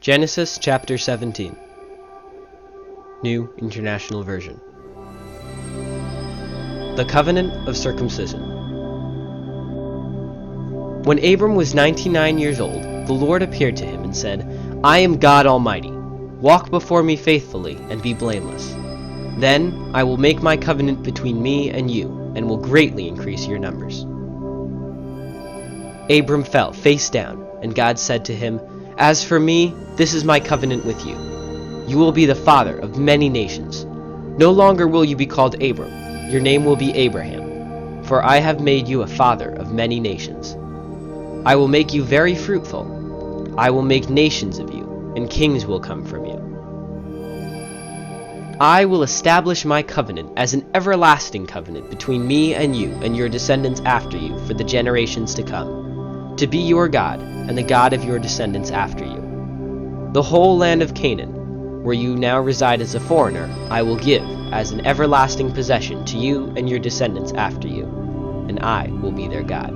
Genesis chapter 17, New International Version. The Covenant of Circumcision. When Abram was 99 years old, the Lord appeared to him and said, "I am God Almighty. Walk before me faithfully and be blameless. Then I will make my covenant between me and you, and will greatly increase your numbers." Abram fell face down, and God said to him, "As for me, this is my covenant with you. You will be the father of many nations. No longer will you be called Abram. Your name will be Abraham, for I have made you a father of many nations. I will make you very fruitful. I will make nations of you, and kings will come from you. I will establish my covenant as an everlasting covenant between me and you and your descendants after you for the generations to come, to be your God and the God of your descendants after you. The whole land of Canaan, where you now reside as a foreigner, I will give as an everlasting possession to you and your descendants after you, and I will be their God."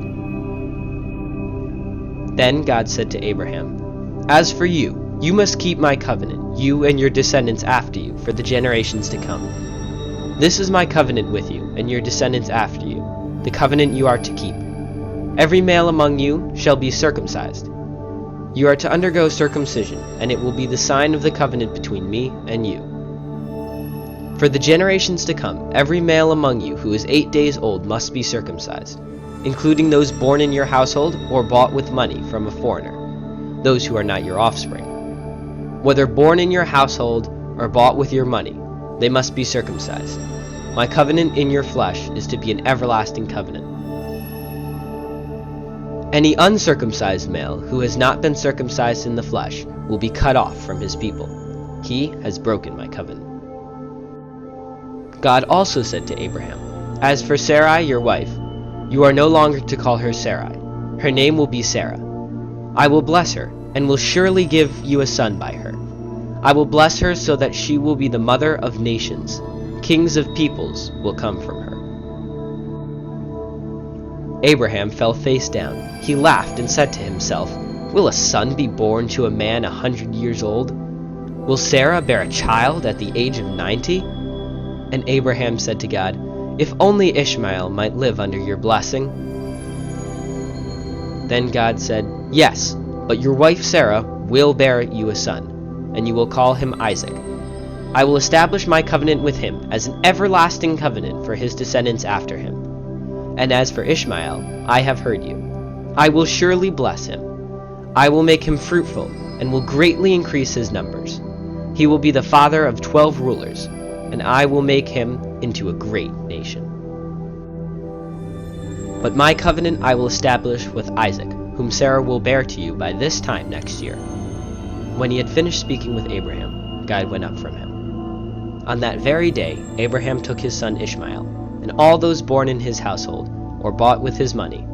Then God said to Abraham, "As for you, you must keep my covenant, you and your descendants after you, for the generations to come. This is my covenant with you and your descendants after you, the covenant you are to keep. Every male among you shall be circumcised. You are to undergo circumcision, and it will be the sign of the covenant between me and you. For the generations to come, every male among you who is 8 days old must be circumcised, including those born in your household or bought with money from a foreigner, those who are not your offspring. Whether born in your household or bought with your money, they must be circumcised. My covenant in your flesh is to be an everlasting covenant. Any uncircumcised male who has not been circumcised in the flesh will be cut off from his people. He has broken my covenant." God also said to Abraham, "As for Sarai, your wife, you are no longer to call her Sarai. Her name will be Sarah. I will bless her, and will surely give you a son by her. I will bless her so that she will be the mother of nations. Kings of peoples will come from her." Abraham fell face down. He laughed and said to himself, "Will a son be born to a man 100 years old? Will Sarah bear a child at the age of 90? And Abraham said to God, "If only Ishmael might live under your blessing." Then God said, "Yes, but your wife Sarah will bear you a son, and you will call him Isaac. I will establish my covenant with him as an everlasting covenant for his descendants after him. And as for Ishmael, I have heard you. I will surely bless him. I will make him fruitful, and will greatly increase his numbers. He will be the father of 12 rulers, and I will make him into a great nation. But my covenant I will establish with Isaac, whom Sarah will bear to you by this time next year." When he had finished speaking with Abraham, God went up from him. On that very day, Abraham took his son Ishmael, and all those born in his household, or bought with his money,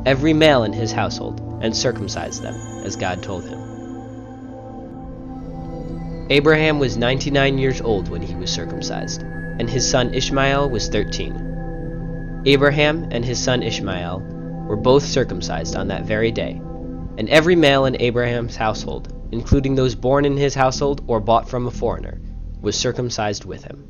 every male in his household, and circumcised them, as God told him. Abraham was 99 years old when he was circumcised, and his son Ishmael was 13. Abraham and his son Ishmael were both circumcised on that very day, and every male in Abraham's household, including those born in his household or bought from a foreigner, was circumcised with him.